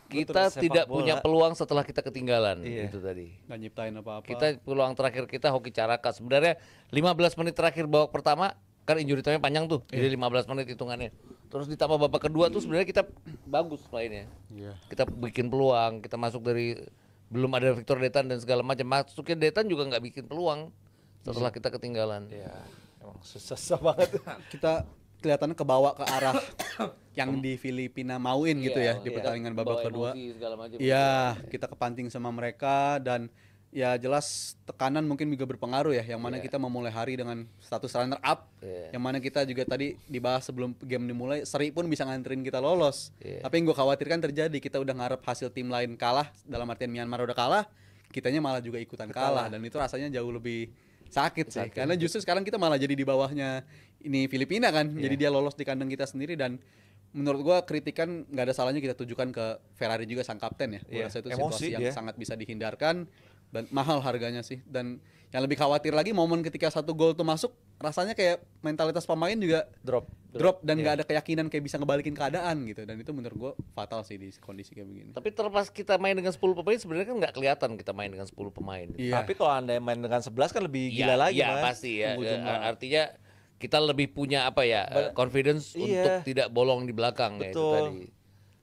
kita tidak punya peluang setelah kita ketinggalan. Iya. Itu tadi. Nggak nyiptain apa-apa. Kita peluang terakhir kita Hoki Caraka. Sebenarnya 15 menit terakhir babak pertama kan injury time panjang tuh. Jadi 15 menit hitungannya. Terus ditambah babak kedua tuh sebenarnya kita bagus mainnya. Iya. Kita bikin peluang, kita masuk dari belum ada Victor Detan dan segala macam. Masuknya Detan juga nggak bikin peluang setelah kita ketinggalan. Iya, emang susah banget. Kita kelihatannya kebawa ke arah yang di Filipina mauin gitu ya di pertandingan babak Bawa kedua. emosi, segala macam. Iya, kita kepancing sama mereka dan ya jelas tekanan mungkin juga berpengaruh ya. Yang mana kita memulai hari dengan status runner up. Yang mana kita juga tadi dibahas sebelum game dimulai, Seri pun bisa nganterin kita lolos. Tapi yang gue khawatirkan terjadi, kita udah ngarep hasil tim lain kalah, dalam artian Myanmar udah kalah, kitanya malah juga ikutan kalah dan itu rasanya jauh lebih sakit sih. Karena justru sekarang kita malah jadi di bawahnya ini Filipina kan. Jadi dia lolos di kandang kita sendiri dan menurut gua kritikan nggak ada salahnya kita tujukan ke Ferrari juga sang kapten ya. Gua rasa itu situasi yang sangat bisa dihindarkan dan mahal harganya sih. Dan yang lebih khawatir lagi momen ketika satu gol tuh masuk, rasanya kayak mentalitas pemain juga drop dan nggak ada keyakinan kayak bisa ngebalikin keadaan gitu. Dan itu menurut gua fatal sih di kondisi kayak begini. Tapi terlepas kita main dengan 10 pemain sebenarnya kan nggak kelihatan kita main dengan 10 pemain. Iya. Tapi kalau Anda main dengan 11 kan lebih gila lagi, Iya, Mas. pasti ya. Artinya kita lebih punya apa ya? Confidence untuk tidak bolong di belakang ya itu tadi.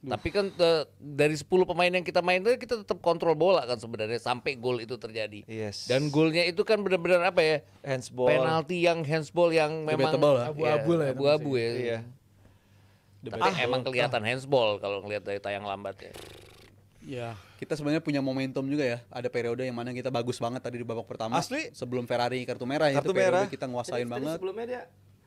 Tapi kan dari 10 pemain yang kita main itu kita tetap kontrol bola kan sebenarnya sampai gol itu terjadi. Dan golnya itu kan benar-benar apa ya? Handsball. Penalti yang handsball yang memang abu-abu ya. Iya. Tapi emang kelihatan handsball kalau ngelihat dari tayang lambat ya. Ya, kita sebenarnya punya momentum juga ya. Ada periode yang mana kita bagus banget tadi di babak pertama. Asli. Sebelum Ferrari kartu merah ya, itu periode kita nguasain banget. Sebelumnya dia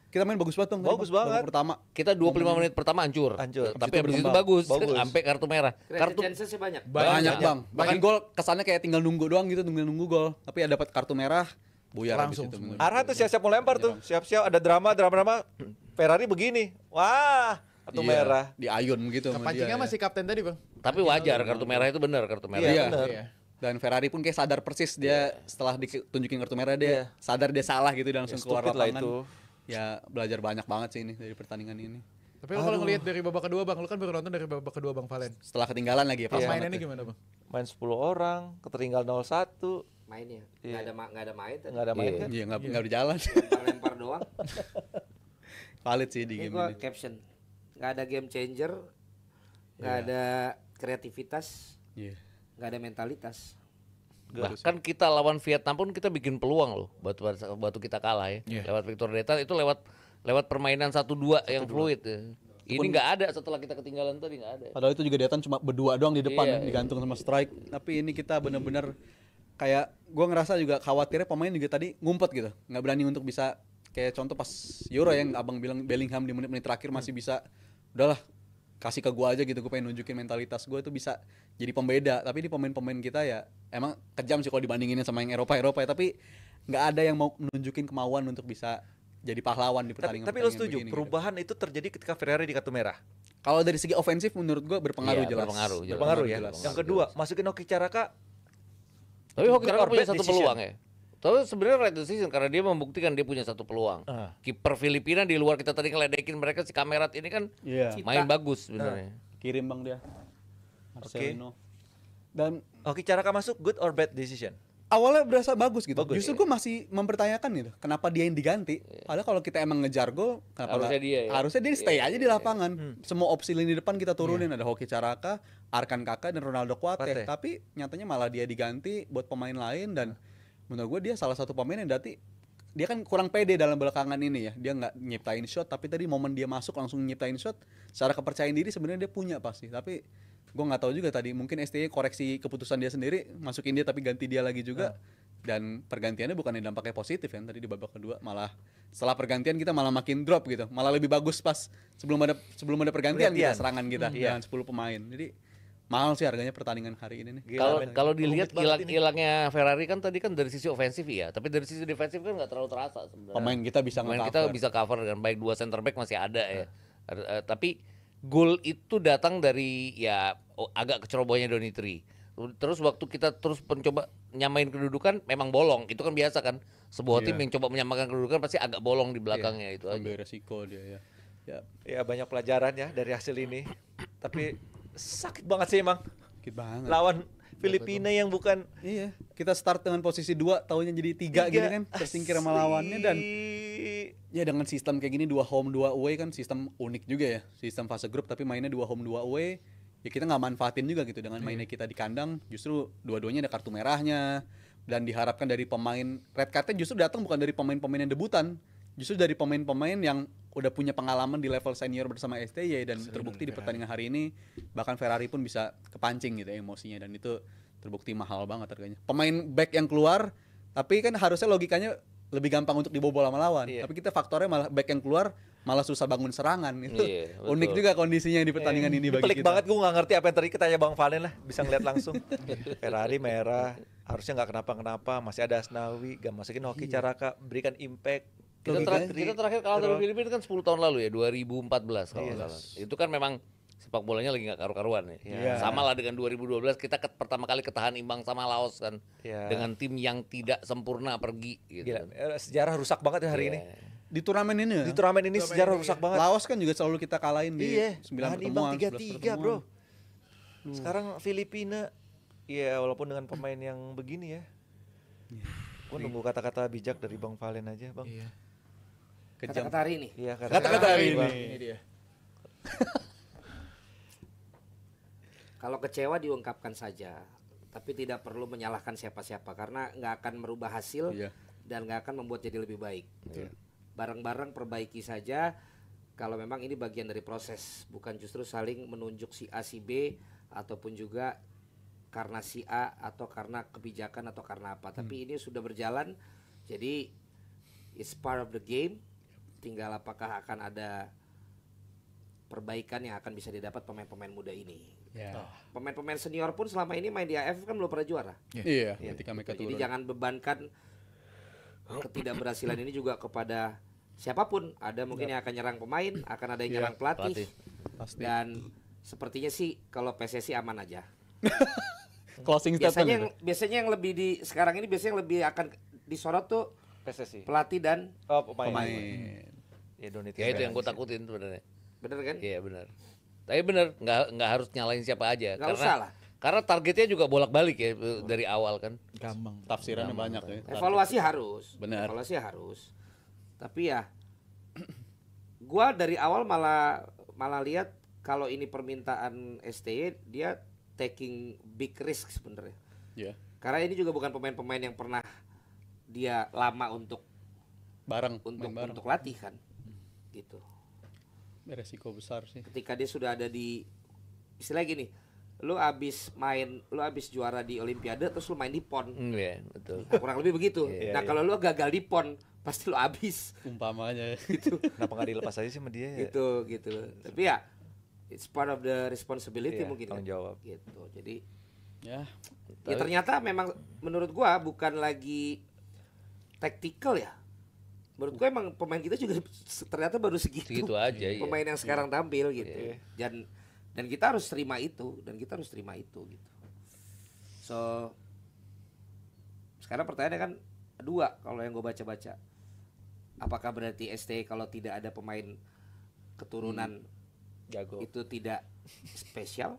Kita main bagus banget dong. Bagus banget. Babak pertama. Kita 25 menit pertama hancur. Tapi habis itu bagus. Sampai kartu merah. Kartu chance-nya banyak. Banyak bang. Bahkan gol kesannya kayak tinggal nunggu doang gitu, nunggu gol. Tapi ya dapat kartu merah, buyar Langsung habis itu. Arhan tuh siap-siap mau lempar tuh. Siap-siap ada drama. Ferrari begini. Wah, kartu merah. Di ayun gitu. sama Kepancingnya dia, masih kapten tadi bang. Tapi wajar kartu merah itu benar kartu merah. Iya. benar. Iya. Dan Ferrari pun kayak sadar persis dia setelah ditunjukin kartu merah dia sadar dia salah gitu dan langsung keluar stupid lah lapangan. itu. Ya belajar banyak banget sih ini dari pertandingan ini. Tapi kalau ngelihat dari babak kedua bang, lu kan baru nonton dari babak kedua bang Valen. Setelah ketinggalan lagi ya pas Pas banget mainnya ya. gimana bang? Main 10 orang, ketertinggal 0-1. Mainnya. Iya. Nggak ada main tadi. Enggak ada main kan? Iya nggak berjalan. Lempar doang. Valid sih di Ini game gua ini. caption. Nggak ada game changer. Nggak ada kreativitas. Iya. Nggak ada mentalitas. Bahkan kita lawan Vietnam pun kita bikin peluang loh batu kita kalah ya. Lewat Victor Detan itu lewat permainan 1-2 yang fluid ya. Ini nggak ada setelah kita ketinggalan tadi nggak ada. Padahal itu juga Detan cuma berdua doang di depan digantung sama strike. Tapi ini kita bener-bener kayak gue ngerasa juga khawatirnya pemain juga tadi ngumpet gitu, nggak berani untuk bisa kayak contoh pas Euro yang abang bilang Bellingham di menit-menit terakhir masih bisa udahlah kasih ke gue aja gitu, gue pengen nunjukin mentalitas gue itu bisa jadi pembeda. Tapi di pemain-pemain kita ya emang kejam sih kalau dibandingin sama yang Eropa ya, tapi nggak ada yang mau nunjukin kemauan untuk bisa jadi pahlawan di pertandingan. Tapi lo setuju perubahan itu terjadi ketika Ferrari di kartu merah? Kalau dari segi ofensif menurut gue berpengaruh jelas. Berpengaruh ya. Yang kedua masukin Hoki Caraka. Tapi Hoki Caraka punya satu peluang ya. Tapi sebenarnya right decision karena dia membuktikan dia punya satu peluang. Kiper Filipina di luar kita tadi ngeledekin mereka si Kamerat ini kan main bagus sebenarnya. Kirim bang dia. Marcelino. Dan Hoki Caraka masuk good or bad decision? awalnya berasa bagus gitu. Justru gue masih mempertanyakan gitu, kenapa dia yang diganti? Padahal kalau kita emang ngejar gol, kenapa harusnya dia stay aja di lapangan. Semua opsi lini depan kita turunin, ada Hoki Caraka, Arkan Kakak dan Ronaldo Kuate. Tapi nyatanya malah dia diganti buat pemain lain dan menurut gue dia salah satu pemain yang dia kan kurang pede dalam belakangan ini ya. Dia nggak nyiptain shot, tapi tadi momen dia masuk langsung nyiptain shot. Secara kepercayaan diri sebenarnya dia punya pasti. Tapi gue nggak tahu juga tadi mungkin STY koreksi keputusan dia sendiri, masukin dia tapi ganti dia lagi juga. Dan pergantiannya bukan yang dampaknya positif kan tadi di babak kedua, malah setelah pergantian kita malah makin drop gitu, malah lebih bagus pas sebelum ada pergantian kita serangan kita dengan 10 pemain. Jadi mahal sih harganya pertandingan hari ini nih. Kalau dilihat hilangnya Ferrari kan tadi kan dari sisi ofensif ya, tapi dari sisi defensif kan nggak terlalu terasa sebenarnya. Pemain kita bisa cover dengan baik, 2 center back masih ada ya. Tapi gol itu datang dari ya agak kecerobohannya Donitri. Terus waktu kita terus mencoba nyamain kedudukan memang bolong. Itu kan biasa kan. Sebuah tim yang coba menyamakan kedudukan pasti agak bolong di belakangnya itu aja. Ambil resiko dia ya. Ya banyak pelajaran ya dari hasil ini. Tapi sakit banget sih emang. Sakit banget. Lawan Filipina yang bukan Iya, kita start dengan posisi 2, taunya jadi 3 gini kan, tersingkir sama lawannya. Dan ya dengan sistem kayak gini 2 home 2 away kan sistem unik juga ya. Sistem fase grup tapi mainnya 2 home 2 away. Ya kita nggak manfaatin juga gitu dengan mainnya kita di kandang, justru dua-duanya ada kartu merahnya. Dan diharapkan dari pemain, red cardnya justru datang bukan dari pemain-pemain yang debutan, justru dari pemain-pemain yang udah punya pengalaman di level senior bersama STY. Dan terbukti di pertandingan hari ini bahkan Ferrari pun bisa kepancing gitu emosinya, dan itu terbukti mahal banget harganya. Pemain back yang keluar, tapi kan harusnya logikanya lebih gampang untuk dibobol sama lawan. Tapi kita faktornya malah back yang keluar malah susah bangun serangan gitu. Iya, betul. Unik juga kondisinya di pertandingan ini bagi pelik kita. banget, gue nggak ngerti apa yang tadi kita tanya Bang Valen lah, bisa ngeliat langsung. Ferrari merah, harusnya nggak kenapa-kenapa, masih ada Asnawi, gak masukin Hoki Caraka, berikan impact. Kita terakhir kalah dari Filipina kan 10 tahun lalu ya, 2014 kalau Iya. nggak salah. Itu kan memang sepak bolanya lagi nggak karu-karuan ya. Iya. Sama lah dengan 2012 kita pertama kali ketahan imbang sama Laos kan. Iya. Dengan tim yang tidak sempurna pergi gitu. Gila, sejarah rusak banget ya hari ini. Di turnamen ini ya. Di turnamen ini sejarah rusak banget. Laos kan juga selalu kita kalahin di Iya, 9 nahan imbang pertemuan, 3-3 11 bro. pertemuan. Sekarang Filipina, ya walaupun dengan pemain yang begini ya. Gue nunggu kata-kata bijak dari Bang Valen aja Bang. Iya. Kejam. Kata-kata hari ini. Iya, Kata-kata hari Bang. ini. Ini dia. Kalau kecewa diungkapkan saja, tapi tidak perlu menyalahkan siapa-siapa karena nggak akan merubah hasil Iya. dan nggak akan membuat jadi lebih baik. Bareng-bareng perbaiki saja. Kalau memang ini bagian dari proses, bukan justru saling menunjuk si A si B ataupun juga karena si A atau karena kebijakan atau karena apa. Tapi ini sudah berjalan, jadi it's part of the game. Tinggal apakah akan ada perbaikan yang akan bisa didapat pemain-pemain muda ini. Ya. Pemain-pemain senior pun selama ini main di AFF kan belum pernah juara. Iya, ketika mereka Jadi turun. jangan bebankan ketidakberhasilan ini juga kepada siapapun. Ada mungkin yang akan nyerang pemain, akan ada yang nyerang pelatih. Pasti. Dan sepertinya sih kalau PSSI aman aja. Closing statement. Biasanya yang lebih di sekarang ini biasanya yang lebih akan disorot tuh PSSI. pelatih dan Oh, pemain. pemain. Ya, don't need Ya itu yang gue to- takutin sebenarnya. bener kan? Iya benar. Tapi benar, nggak harus nyalain siapa aja. Nggak usah lah. Karena targetnya juga bolak-balik ya dari awal kan. Gampang. Tafsirannya banyak ya. Evaluasi harus. Benar. Evaluasi harus. Tapi ya gua dari awal malah lihat kalau ini permintaan STY dia taking big risk sebenarnya. Iya. Karena ini juga bukan pemain-pemain yang pernah dia lama untuk Bareng, main bareng. untuk latih kan. Gitu. Resiko besar sih. Ketika dia sudah ada di istilah gini, lu abis juara di Olimpiade terus lu main di PON. Iya, betul. Nah, kurang lebih begitu. Iya, Nah, iya. kalau lu gagal di PON, pasti lu abis. Umpamanya ya. Kenapa nggak dilepas aja sih sama dia ya? Gitu. Tapi ya it's part of the responsibility Iya, mungkin. tanggung kan. jawab. Gitu. Jadi Ya. ya ternyata memang menurut gua bukan lagi tactical ya. Menurut gua emang pemain kita juga ternyata baru segitu. Segitu aja, iya. Pemain yang sekarang tampil gitu. Iya. Dan kita harus terima itu gitu. So sekarang pertanyaannya kan dua kalau yang gue baca-baca. Apakah berarti ST kalau tidak ada pemain keturunan Jago. itu tidak spesial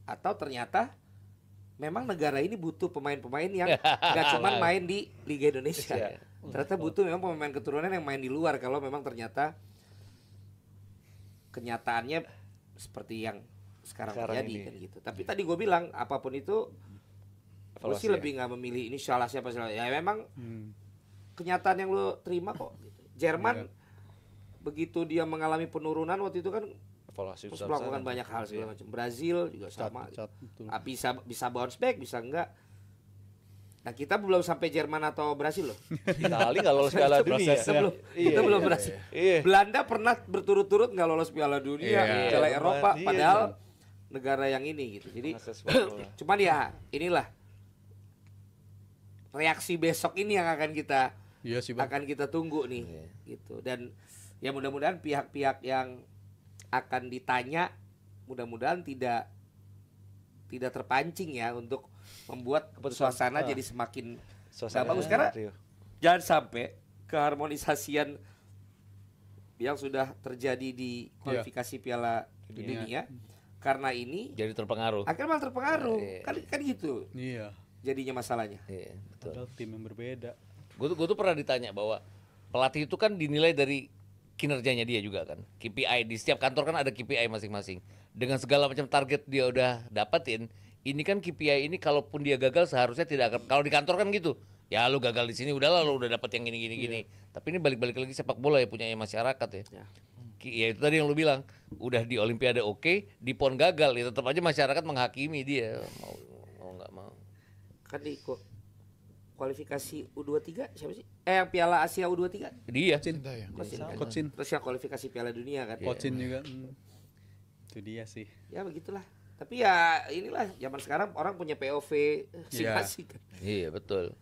atau ternyata memang negara ini butuh pemain-pemain yang gak cuma main di Liga Indonesia. Ternyata butuh memang pemain keturunan yang main di luar kalau memang ternyata kenyataannya seperti yang sekarang terjadi ini. kan gitu. Tapi tadi gue bilang apapun itu gue Evaluasi sih ya? lebih nggak memilih ini salah siapa salah. Ya memang kenyataan yang lo terima kok. Gitu. Jerman begitu dia mengalami penurunan waktu itu kan Evaluasi terus besar-besaran. melakukan banyak hal segala macam. Brazil juga sama. Betul. Bisa bounce back, bisa enggak. Nah kita belum sampai Jerman atau Brasil loh. Itali nggak lolos Piala Dunia. Kita belum berhasil. Iya. Belanda pernah berturut-turut nggak lolos Piala Dunia, Iya. Piala Iya, Eropa, iya, padahal iya. negara yang ini gitu. Jadi Akses bola. cuman ya inilah reaksi besok ini yang akan kita Iya sih, Bang. tunggu nih gitu. Dan ya mudah-mudahan pihak-pihak yang akan ditanya mudah-mudahan tidak terpancing ya untuk membuat suasana jadi semakin nggak bagus karena Rio. jangan sampai keharmonisasian yang sudah terjadi di kualifikasi Piala Dunia karena ini Jadi terpengaruh. akhirnya malah terpengaruh. Kan gitu Iya. jadinya masalahnya. Iya, betul. Padahal tim yang berbeda. Gue tuh pernah ditanya bahwa pelatih itu kan dinilai dari kinerjanya dia juga kan. KPI di setiap kantor kan ada KPI masing-masing. Dengan segala macam target dia udah dapetin, ini kan KPI ini kalaupun dia gagal seharusnya tidak akan. Kalau di kantor kan gitu. Ya lu gagal di sini udahlah lu udah dapet yang gini. Tapi ini balik-balik lagi sepak bola ya punyanya masyarakat ya. Ya. Ya itu tadi yang lu bilang, udah di Olimpiade oke, di PON gagal, ya tetap aja masyarakat menghakimi dia mau nggak mau. Kan di kualifikasi U23 siapa sih? Yang Piala Asia U23. Dia. Cinta ya. Coach Sin. Terus yang kualifikasi Piala Dunia kan. Coach Sin juga. Itu dia sih. Ya begitulah. Tapi ya inilah zaman sekarang orang punya POV masing-masing kan. Iya betul.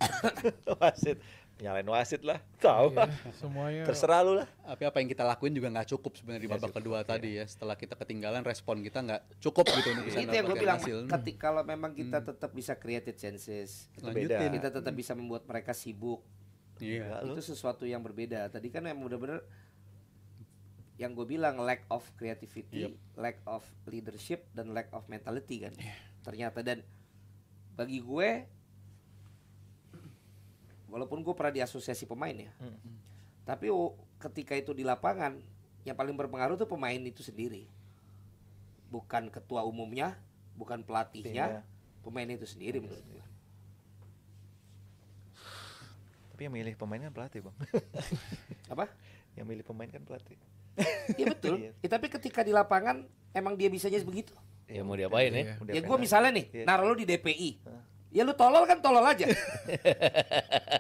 Wasit, nyalain wasit lah, tahu lah. Semuanya. Terserah lu lah. Apa yang kita lakuin juga nggak cukup sebenarnya di babak kedua tadi ya. Setelah kita ketinggalan, respon kita nggak cukup gitu untuk bisa Itu yang gue mendapatkan bilang, hasil. ketika kalau memang kita tetap bisa creative chances, Lanjutin. kita tetap bisa membuat mereka sibuk, Iya. itu sesuatu yang berbeda. Tadi kan yang benar-benar yang gue bilang lack of creativity, lack of leadership, dan lack of mentality kan. Ternyata dan bagi gue, walaupun gue pernah di asosiasi pemain ya, tapi ketika itu di lapangan, yang paling berpengaruh tuh pemain itu sendiri, bukan ketua umumnya, bukan pelatihnya, pemain itu sendiri menurut gue. Tapi yang milih pemain kan pelatih, Bang. Apa? Yang milih pemain kan pelatih. Iya betul. Ya, tapi ketika di lapangan emang dia bisanya begitu. Ya mau diapain ya? Udah Ya gue pengen. misalnya nih, Iya. naruh lu di DPI. Ya lu tolol kan tolol aja.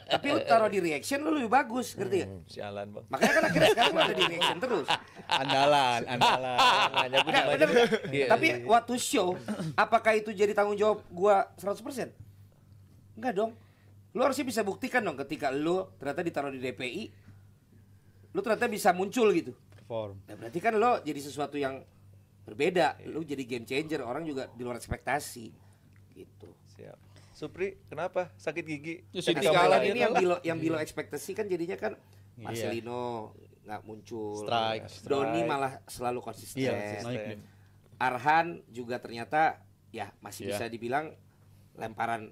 Tapi lu taruh di reaction lu lebih bagus, ngerti gak? Sialan, Bang. Makanya kan akhirnya sekarang lu ada di reaction terus. Andalan. Nanya gue Nggak, cuma bener, bener. Iya, Tapi waktu show, apakah itu jadi tanggung jawab gua 100%? Enggak dong. Lu harusnya bisa buktikan dong ketika lu ternyata ditaruh di DPI, lu ternyata bisa muncul gitu. Perform. Nah, berarti kan lo jadi sesuatu yang berbeda. Lu jadi game changer, orang juga di luar ekspektasi. Gitu. Siap. Supri, kenapa? Sakit gigi? Ya, Jadi Ketika kalau main ini yang bilo ekspektasi kan jadinya kan Iya. Marcelino nggak muncul, Strike. Doni malah selalu konsisten. Iya, naik dia. Arhan juga ternyata ya masih Iya. bisa dibilang lemparan.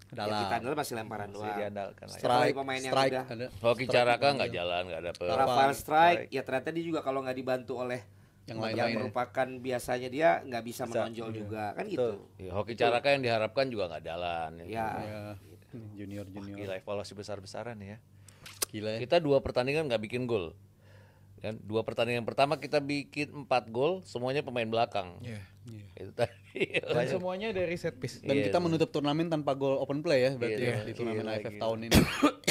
Dalam. Yang kita andal masih lemparan Masih doang. diandalkan lah ya. Setelah Strike, pemain yang strike udah ada. Hoki Caraka nggak jalan, nggak dapet. Rafael Strike. Strike, ya ternyata dia juga kalau nggak dibantu oleh Yang yang lain-lain. merupakan biasanya dia nggak bisa menonjol juga kan gitu. Ya, Hoki Caraka yang diharapkan juga nggak jalan. Ya. Ya. Junior. Gila evaluasi besar-besaran ya. Gila ya. Kita 2 pertandingan nggak bikin gol. Dan 2 pertandingan pertama kita bikin 4 gol, semuanya pemain belakang. Iya. Itu tadi. Dan semuanya dari set piece. Dan Iya, kita menutup turnamen tanpa gol open play ya berarti Iya, ya, di turnamen gila, AFF gila. tahun ini.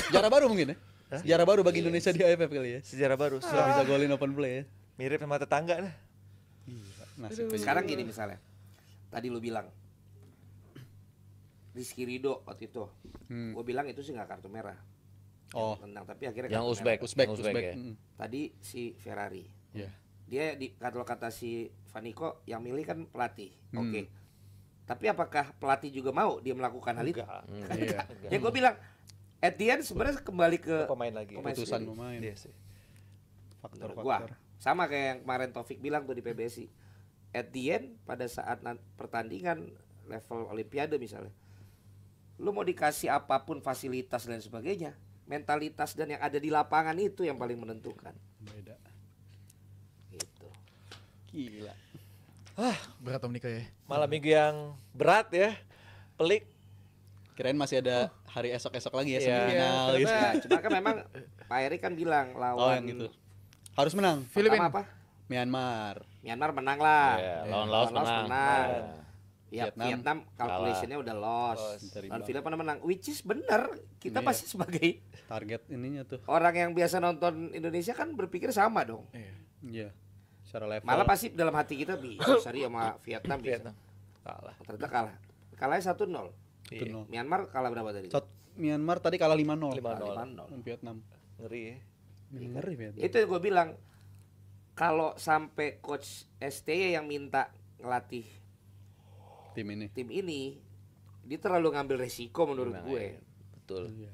Sejarah baru mungkin ya? Sejarah baru bagi Indonesia di AFF kali ya. Sejarah baru. Sudah bisa golin open play ya. Mirip sama tetangga dah. Nasib Sekarang gini misalnya, tadi lu bilang Rizky Ridho waktu itu, gue bilang itu sih nggak kartu merah. Oh. Tendang, tapi akhirnya Yang kartu Uzbek, merah. yang Uzbek ya. Tadi si Ferrari, Iya. dia kalau kata si Vaniko yang milih kan pelatih, oke. Tapi apakah pelatih juga mau dia melakukan hal itu? Iya. Ya gue bilang, at the end sebenarnya kembali ke Pemain lagi. pemain Keputusan sendiri. pemain. Iya sih. Menurut gua sama kayak yang kemarin Taufik bilang tuh di PBSI. At the end pada saat pertandingan level Olimpiade misalnya, lu mau dikasih apapun fasilitas dan sebagainya, mentalitas dan yang ada di lapangan itu yang paling menentukan. Beda. Gitu. Gila. Berat Om Nika ya. Malam minggu yang berat ya. Pelik. Kirain masih ada hari esok-esok lagi ya Iya. semifinal gitu. Ya, cuma kan memang Pak Erik kan bilang Oh lawan yang gitu. Harus menang. Filipina apa? Myanmar. Myanmar menang lah. Iya, lawan Laos menang. Ya, Vietnam Vietnam calculationnya udah loss. Dari Dan bawah. Filipina menang, which is bener. Kita Iya. pasti sebagai Target ininya tuh. orang yang biasa nonton Indonesia kan berpikir sama dong. Iya. Secara level. Malah pasti dalam hati kita bisa seri sama Vietnam bisa. Vietnam. Kalah. Ternyata kalah. Kalahnya 1-0. Itu nol. Myanmar kalah berapa tadi? Myanmar tadi kalah 5-0. 5-0. 5-0. Lawan Vietnam. Ngeri ya. Ngeri Vietnam. Itu yang gue bilang, kalau sampai coach STY yang minta ngelatih Tim ini. tim ini, dia terlalu ngambil resiko menurut gue. Betul. Iya.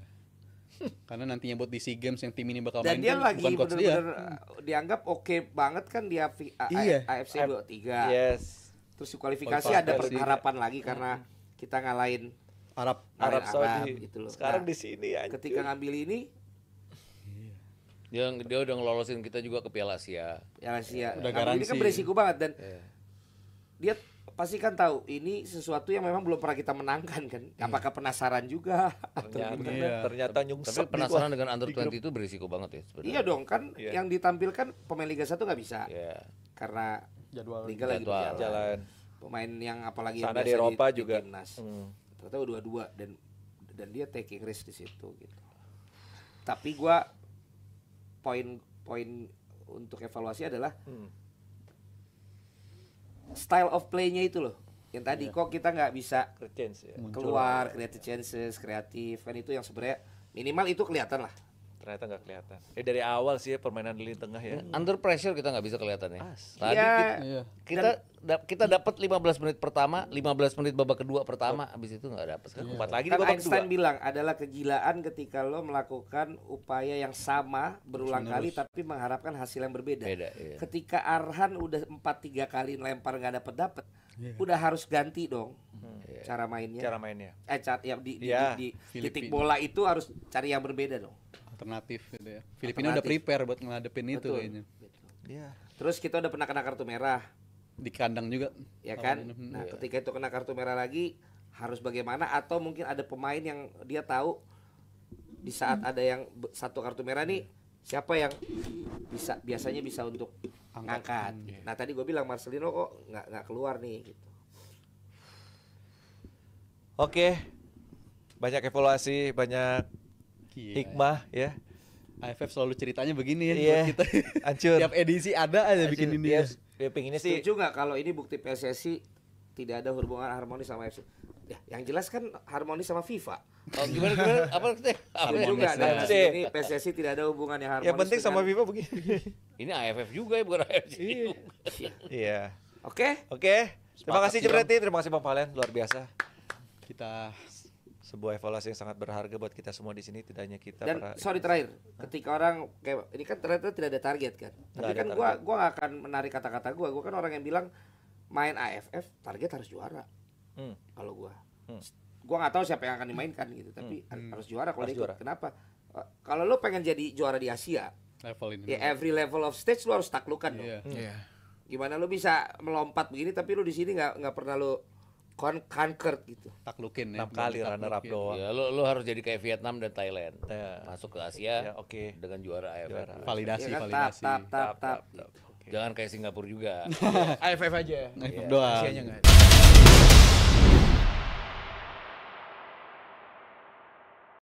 Karena nantinya buat di SEA Games yang tim ini bakal Dan main dia kan lagi bukan coach dia. bener-bener dianggap oke banget kan dia Iya. AFC 23. Yes. Terus di kualifikasi Kualifikasi. ada harapan lagi karena kita ngalahin Arab Arab Arab Saudi. gitu loh. Sekarang Nah, di sini ya. ketika ngambil ini Dia udah ngelolosin kita juga ke Piala Asia. ya Asia. Udah Ngambil ini kan garansi. beresiko banget dan dia pasti kan tahu ini sesuatu yang memang belum pernah kita menangkan kan. Apakah penasaran juga atau Ternyata, gimana? Iya. ternyata nyungsep Tapi di penasaran gua. dengan under di grup. 20 itu berisiko banget ya sebenarnya. Iya dong kan Iya. yang ditampilkan pemain Liga 1 nggak bisa Iya. karena jadwal. Liga lagi Jadwal. berjalan. Jalan. Pemain yang apalagi yang Sana biasa di Eropa di juga. timnas. Hmm. Ternyata dua-dua dan dia taking risk di situ gitu. Tapi gua poin untuk evaluasi adalah Hmm. style of play-nya itu loh. Yang tadi kok kita nggak bisa Chance ya. keluar creative chances, kreatif kan itu yang sebenarnya minimal itu kelihatan lah. Ternyata nggak kelihatan. Dari awal sih ya permainan di lini tengah ya. Under pressure kita nggak bisa kelihatan ya. Tadi Iya. Iya. kita dapat 15 menit pertama, 15 menit babak kedua pertama, habis itu nggak dapat kan. Empat lagi di Kan babak Einstein kedua. bilang adalah kegilaan ketika lo melakukan upaya yang sama berulang kali tapi mengharapkan hasil yang berbeda. Beda, iya. Ketika Arhan udah 4-3 kali lempar nggak dapet, udah harus ganti dong cara mainnya. Cara mainnya. Ya, di Iya. titik bola itu harus cari yang berbeda dong. Alternatif gitu ya. Filipina udah Alternatif. prepare buat ngadepin itu Betul. kayaknya. Betul. Iya. Terus kita udah pernah kena kartu merah, Di kandang juga. ya kan? Lawan- Nah, ketika itu kena kartu merah lagi harus bagaimana? Atau mungkin ada pemain yang dia tahu di saat ada yang satu kartu merah nih siapa yang biasanya bisa untuk ngangkat. Nah tadi gue bilang Marcelino kok nggak keluar nih. Gitu. Oke. Banyak evaluasi, banyak Iya. hikmah ya. AFF selalu ceritanya begini ya Iya. buat kita. Hancur. Tiap edisi ada aja bikin ini ya. Ya pengennya sih Setuju nggak kalau ini bukti PSSI tidak ada hubungan harmonis sama FC? Ya, yang jelas kan harmonis sama FIFA. Oh, gimana? Apa maksudnya? Apa Setuju ya? nggak? Dan ya. di sini PSSI tidak ada hubungan yang harmonis. yang penting sama dengan- FIFA begini. Ini AFF juga ya, bukan AFC. Iya. Oke. Oke. Terima Sepakat kasih sih, Om. Cipreti, terima kasih Bang Valen, luar biasa. Kita Sebuah evaluasi yang sangat berharga buat kita semua di sini, tidak hanya kita Dan para sorry terakhir, ketika orang kayak ini kan ternyata tidak ada target kan. Tapi ada kan target. gua gak akan menarik kata-kata gua kan orang yang bilang main AFF target harus juara. Hmm. Kalau gua. Hmm. Gua nggak tahu siapa yang akan dimainkan gitu, tapi harus juara kalau Harus ikut. juara. Kenapa? Kalau lu pengen jadi juara di Asia, level ini. ya every level of stage lu harus taklukan dong. Iya. Iya. Gimana lu bisa melompat begini tapi lu di sini nggak pernah lu conquer gitu. Taklukin ya. 6 kali runner up doang. Ya, lo harus jadi kayak Vietnam dan Thailand. Ya. Masuk ke Asia Ya, oke. dengan juara AFF. Juara. Validasi, Ya kan? validasi. Tap. Oke. Jangan kayak Singapura juga. AFF aja. AFF doang. Asianya nggak ada.